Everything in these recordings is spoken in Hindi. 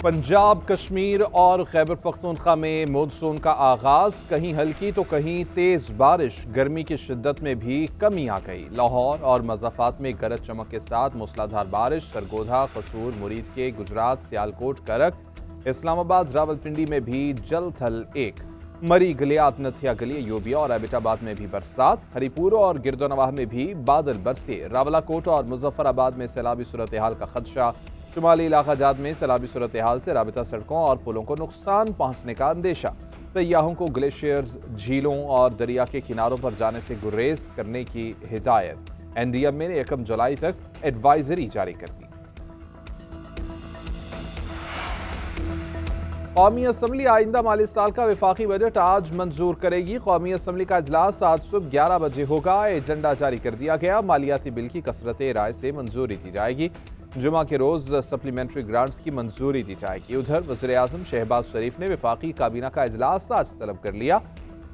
पंजाब, कश्मीर और खैबर पख्तूनख्वा में मानसून का आगाज, कहीं हल्की तो कहीं तेज बारिश। गर्मी की शिद्दत में भी कमी आ गई। लाहौर और मज़ाफ़ात में गरज चमक के साथ मूसलाधार बारिश। सरगोधा, कसूर, मुरीद के, गुजरात, सियालकोट, करक, इस्लामाबाद, रावलपिंडी में भी जल थल एक। मरी, गलियात, नथिया गली, यूबिया और एबटाबाद में भी बरसात। हरीपुर और गिरदोनवाह में भी बादल बरसे। रावलाकोट और मुजफ्फराबाद में सैलाबी सूरत हाल का खदशा। शुमाली इलाका जात में सैलाबी सूरत हाल से राबिता सड़कों और पुलों को नुकसान पहुंचने का अंदेशा। सयाहों को ग्लेशियर्स, झीलों और दरिया के किनारों पर जाने से गुरेज करने की हिदायत। एनडीएम ने 1 जुलाई तक एडवाइजरी जारी कर दी। कौमी असम्बली आइंदा माली साल का वफाकी बजट आज मंजूर करेगी। कौमी असम्बली का इजलास आज सुबह 11 बजे होगा। एजेंडा जारी कर दिया गया। मालियाती बिल की कसरत राय से मंजूरी दी जाएगी। जुमा के रोज सप्लीमेंट्री ग्रांट्स की मंजूरी दी जाएगी। उधर वज़ीर आज़म शहबाज शरीफ ने वफाकी काबीना का इजलास आज तलब कर लिया।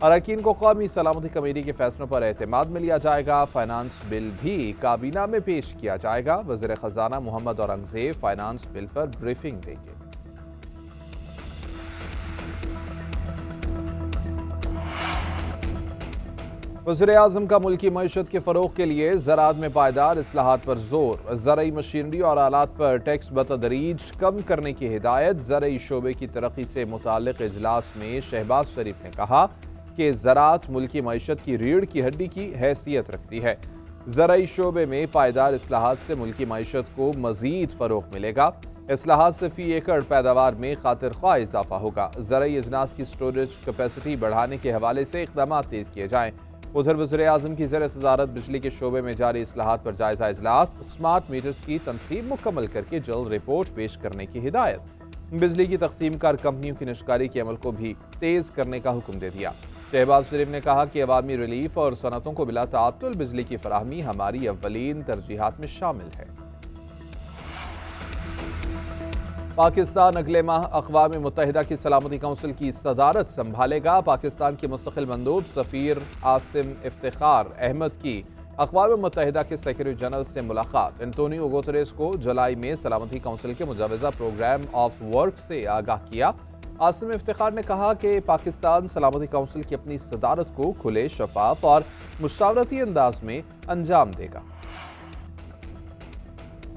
अरकान को कौमी सलामती कमेटी के फैसलों पर एतमाद में लिया जाएगा। फाइनेंस बिल भी काबीना में पेश किया जाएगा। वज़ीर खजाना मोहम्मद औरंगजेब फाइनेंस बिल पर ब्रीफिंग देंगे। वज़ीर-ए-आज़म का मुल्की मईशत के फ़रोग़ के लिए ज़राअत में पायदार इस्लाहात पर जोर। ज़रई मशीनरी और आलात पर टैक्स बतदरीज कम करने की हिदायत। ज़रई शोबे की तरक्की से मुताल्लिक़ इजलास में शहबाज शरीफ ने कहा कि ज़राअत मुल्की मईशत की रीढ़ की हड्डी की हैसियत रखती है। ज़रई शोबे में पायदार इस्लाहात से मुल्की मईशत को मज़ीद फ़रोग़ मिलेगा। इस्लाहात से फ़ी एकड़ पैदावार में खातिर ख्वाह इजाफा होगा। ज़रई अजनास की स्टोरेज कैपेसिटी बढ़ाने के हवाले से इक़दामात तेज़ किए जाएँ। उधर वज़ीर-ए-आज़म की ज़ेर सदारत बिजली के शोबे में जारी इस्लाहात पर जायजा इजलास। स्मार्ट मीटर्स की तनसीब मुकम्मल करके जल्द रिपोर्ट पेश करने की हिदायत। बिजली की तकसीम कार कंपनियों की निष्कारी के अमल को भी तेज करने का हुक्म दे दिया। शहबाज शरीफ ने कहा कि अवामी रिलीफ और सनतों को बिला ताअत्तुल बिजली की फराहमी हमारी अव्वलीन तरजीहात में शामिल है। पाकिस्तान अगले माह अक़वाम मुत्तहिदा की सलामती काउंसिल की सदारत संभालेगा। पाकिस्तान के मुस्तकिल मंदूब सफ़ीर आसिम इफ्तिखार अहमद की अक़वाम मुत्तहिदा के सेक्रेटरी जनरल से मुलाकात। एंटोनियो गुतेरेस को जुलाई में सलामती काउंसिल के मुजावजा प्रोग्राम ऑफ वर्क से आगाह किया। आसिम इफ्तिखार ने कहा कि पाकिस्तान सलामती काउंसिल की अपनी सदारत को खुले, शफाफ और मुशावरती अंदाज में अंजाम देगा।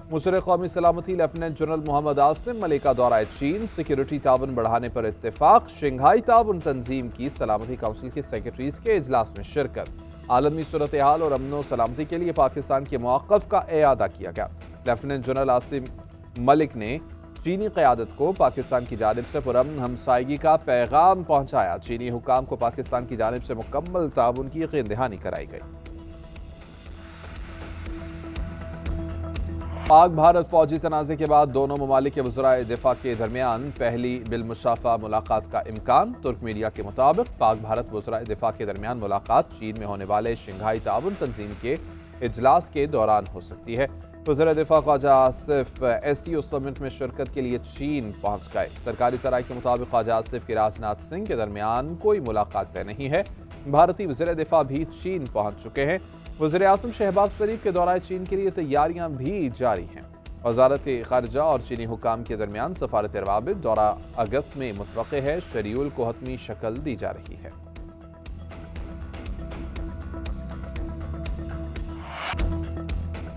मुसर कौमी सलामती लेफ्टिनेंट जनरल मोहम्मद आसिम मलिक का दौरा चीन। सिक्योरिटी ताउन बढ़ाने पर इत्तेफाक। शंघाई ताउन तंजीम की सलामती काउंसिल के सेक्रेटरीज के इजलास में शिरकत। आलमी सूरत हाल और अमन सलामती के लिए पाकिस्तान के मौक़िफ़ का एआदा किया गया। लेफ्टिनेंट जनरल आसिम मलिक ने चीनी क़यादत को पाकिस्तान की जानिब से पुरअमन हमसायगी का पैगाम पहुँचाया। चीनी हुकाम को पाकिस्तान की जानिब से मुकम्मल ताउन की यकीन दहानी कराई गई। पाक भारत फौजी तनाज़े के बाद दोनों ममालिक के वज़राए दिफा के दरमियान पहली बिलमुशाफ़ा मुलाकात का इम्कान। तुर्क मीडिया के मुताबिक पाक भारत वज़राए दिफा के दरमियान मुलाकात चीन में होने वाले शंघाई ताउन तंजीम के इजलास के दौरान हो सकती है। वज़ीर दिफा ख्वाजा आसिफ SCO समिट में शिरकत के लिए चीन पहुँच गए। सरकारी सराय के मुताबिक ख्वाजा आसिफ की राजनाथ सिंह के दरमियान कोई मुलाकात तय नहीं है। भारतीय वज़ीर दिफा भी चीन पहुँच चुके हैं। वज़ीर-ए-आज़म शहबाज शरीफ के दौराए चीन के लिए तैयारियां भी जारी हैं। वज़ारत ख़ारिजा और चीनी हुकाम के दरमियान सफ़ारत रवाबित दौरा अगस्त में मुतवक़्क़े है। शेड्यूल को हतमी शक्ल दी जा रही है।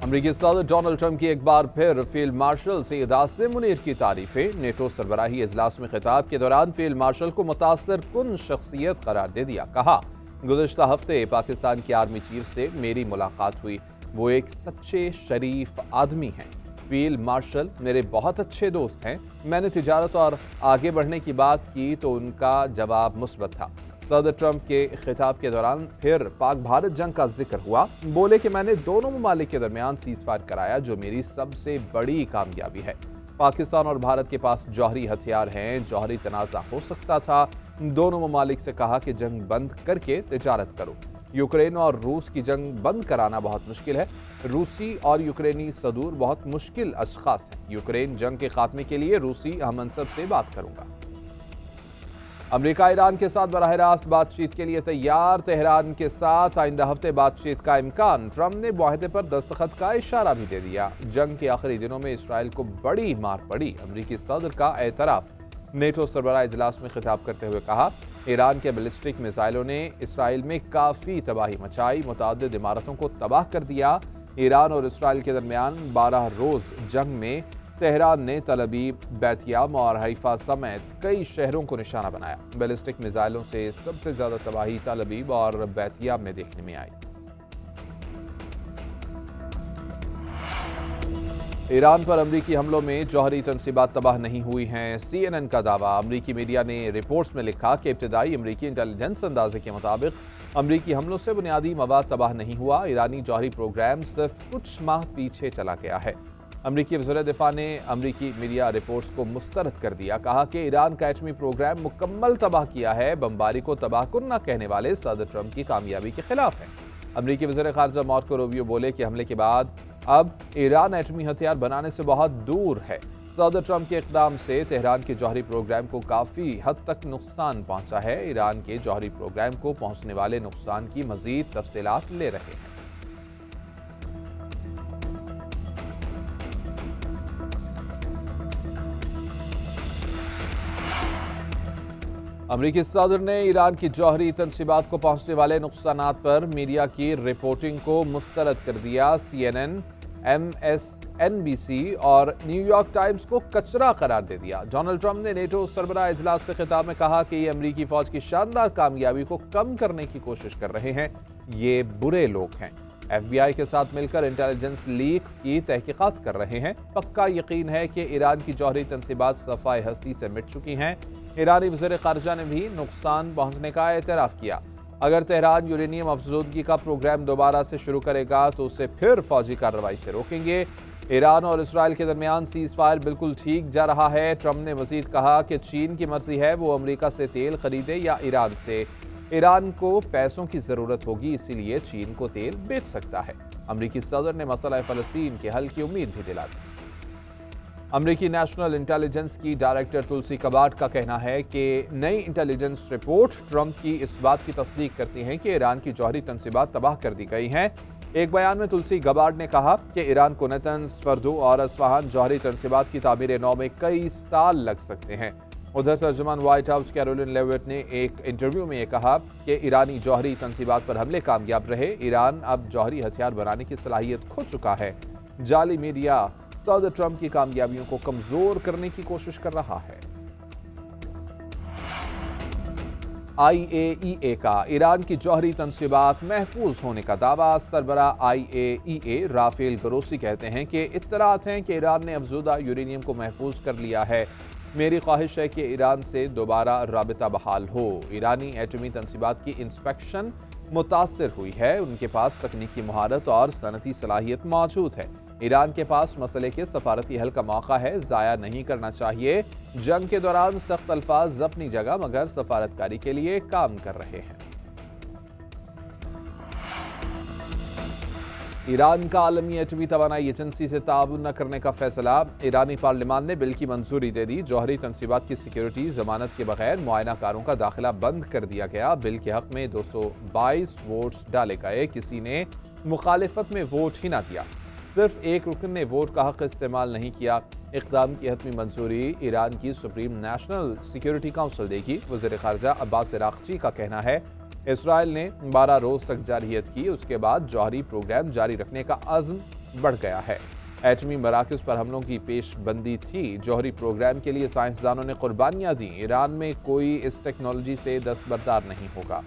अमरीकी सदर डोनाल्ड ट्रंप की एक बार फिर फील्ड मार्शल सैयद आसिम मुनीर की तारीफें। नेटो सरबराही इजलास में खिताब के दौरान फील्ड मार्शल को मुतासर कुन शख्सियत करार दे दिया। कहा, गुज़श्ता हफ्ते पाकिस्तान की आर्मी चीफ से मेरी मुलाकात हुई। वो एक सच्चे शरीफ आदमी हैं। फील्ड मार्शल मेरे बहुत अच्छे दोस्त हैं। मैंने तिजारत और आगे बढ़ने की बात की तो उनका जवाब मुस्बत था। सदर ट्रंप के खिताब के दौरान फिर पाक भारत जंग का जिक्र हुआ। बोले कि मैंने दोनों ममालिक के दरमियान सीज़फायर कराया, जो मेरी सबसे बड़ी कामयाबी है। पाकिस्तान और भारत के पास जौहरी हथियार हैं। जौहरी तनाज़ा हो सकता था। दोनों ममालिक से कहा कि जंग बंद करके तिजारत करो। यूक्रेन और रूस की जंग बंद कराना बहुत मुश्किल है। रूसी और यूक्रेनी सदूर बहुत मुश्किल अशख़ास हैं। यूक्रेन जंग के खात्मे के लिए रूसी हममनसब से बात करूंगा। अमेरिका ईरान के साथ बराह रास्त बातचीत के लिए तैयार, तेहरान के साथ आइंदा हफ्ते बातचीत का इम्कान। ट्रंप ने मुआहदे पर दस्तखत का इशारा भी दे दिया। जंग के आखिरी दिनों में इसराइल को बड़ी मार पड़ी, अमेरिकी सदर का एतराफ। नेटो सरबराह इजलास में खिताब करते हुए कहा, ईरान के बैलिस्टिक मिसाइलों ने इसराइल में काफी तबाही मचाई, मुतअद्दिद इमारतों को तबाह कर दिया। ईरान और इसराइल के दरमियान 12 रोज जंग में तेहरान ने तल अवीव, बैतियाम और हैफा समेत कई शहरों को निशाना बनाया। बैलिस्टिक मिसाइलों से सबसे ज्यादा तबाही तल अवीव और बैतियाम में देखने में आई। ईरान पर अमरीकी हमलों में जौहरी तनसीबात तबाह नहीं हुई हैं, CNN का दावा। अमरीकी मीडिया ने रिपोर्ट्स में लिखा कि इब्तदाई अमरीकी इंटेलिजेंस अंदाजे के मुताबिक अमरीकी हमलों से बुनियादी मवाद तबाह नहीं हुआ। ईरानी जौहरी प्रोग्राम सिर्फ कुछ माह पीछे चला गया है। अमरीकी वज़ीर दिफा ने अमरीकी मीडिया रिपोर्ट्स को मुस्तरद कर दिया, कहा कि ईरान का एटमी प्रोग्राम मुकम्मल तबाह किया है। बमबारी को तबाहकुन न कहने वाले सदर ट्रंप की कामयाबी के खिलाफ है। अमरीकी वज़ीर ख़ारिजा मार्को रूबियो बोले कि हमले के बाद अब ईरान एटमी हथियार बनाने से बहुत दूर है। सदर ट्रंप के इक़दाम से तेहरान के जौहरी प्रोग्राम को काफ़ी हद तक नुकसान पहुंचा है। ईरान के जौहरी प्रोग्राम को पहुंचने वाले नुकसान की मज़ीद तफ़सीलात ले रहे हैं। अमरीकी सदर ने ईरान की जौहरी तनसीबात को पहुंचने वाले नुकसानात पर मीडिया की रिपोर्टिंग को मुस्तरद कर दिया। CNN, MSNBC और न्यूयॉर्क टाइम्स को कचरा करार दे दिया। डोनाल्ड ट्रंप ने नेटो सरबराह इजलास के खिताब में कहा कि ये अमरीकी फौज की शानदार कामयाबी को कम करने की कोशिश कर रहे हैं। ये बुरे लोग हैं। FBI के साथ मिलकर इंटेलिजेंस लीक की तहकीकात कर रहे हैं। पक्का यकीन है कि ईरान की जौहरी तनसीबात सफाए हस्ती से मिट चुकी हैं। ईरानी वज़ीर ख़ारिजा ने भी नुकसान पहुंचने का एतराफ़ किया। अगर तेहरान यूरेनियम अफज़ूदगी का प्रोग्राम दोबारा से शुरू करेगा तो उसे फिर फौजी कार्रवाई से रोकेंगे। ईरान और इसराइल के दरमियान सीज़ फायर बिल्कुल ठीक जा रहा है। ट्रंप ने मज़ीद कहा कि चीन की मर्जी है वो अमरीका से तेल खरीदे या ईरान से। ईरान को पैसों की ज़रूरत होगी, इसीलिए चीन को तेल बेच सकता है। अमरीकी सदर ने मसला फ़लस्तीन के हल की उम्मीद भी दिला दी। अमरीकी नेशनल इंटेलिजेंस की डायरेक्टर तुलसी गबार्ड का कहना है कि नई इंटेलिजेंस रिपोर्ट ट्रंप की इस बात की तस्दीक करती है कि ईरान की जौहरी तनसीबात तबाह कर दी गई हैं। एक बयान में तुलसी गबार्ड ने कहा कि ईरान को नेतन्स, फर्दो और अस्फहान जौहरी तनसीबात की तामीर नौ में कई साल लग सकते हैं। उधर तर्जुमान व्हाइट हाउस कैरोलिन लेविट ने एक इंटरव्यू में यह कहा कि ईरानी जौहरी तनसीबात पर हमले कामयाब रहे। ईरान अब जौहरी हथियार बनाने की सलाहियत खो चुका है। जाली मीडिया सदर ट्रंप की कामयाबियों को कमजोर करने की कोशिश कर रहा है। IAEA का ईरान की जौहरी तनसीबात महफूज होने का दावा। सरबराह IAEA राफेल ग्रोसी कहते हैं कि इत्तलात हैं कि ईरान ने अफजूदा यूरेनियम को महफूज कर लिया है। मेरी ख्वाहिश है कि ईरान से दोबारा राबिता बहाल हो। ईरानी एटमी तनसीबात की इंस्पेक्शन मुतासर हुई है। उनके पास तकनीकी महारत और सनती सलाहियत मौजूद है। ईरान के पास मसले के सफारती हल का मौका है, ज़ाया नहीं करना चाहिए। जंग के दौरान सख्त अल्फाज अपनी जगह, मगर सफारतकारी के लिए काम कर रहे हैं। ईरान का आलमी एटमी तवानाई एजेंसी से ताउन न करने का फैसला। ईरानी पार्लियामान ने बिल की मंजूरी दे दी। जौहरी तनसीबात की सिक्योरिटी जमानत के बगैर मुआयनाकारों का दाखिला बंद कर दिया गया। बिल के हक में 222 वोट्स डाले गए। किसी ने मुखालिफत में वोट ही ना दिया। सिर्फ एक रुकन ने वोट का हक इस्तेमाल नहीं किया। इक़दाम की हतमी मंजूरी ईरान की सुप्रीम नेशनल सिक्योरिटी काउंसिल देगी। वज़ीर ख़ारिजा अब्बास अराग़ची का कहना है इसराइल ने 12 रोज तक जारहियत की, उसके बाद जौहरी प्रोग्राम जारी रखने का अज़्म बढ़ गया है। एटमी मराकज़ पर हमलों की पेशबंदी थी। जौहरी प्रोग्राम के लिए साइंसदानों ने कुर्बानियाँ दी। ईरान में कोई इस टेक्नोलॉजी से दस्तबरदार नहीं होगा।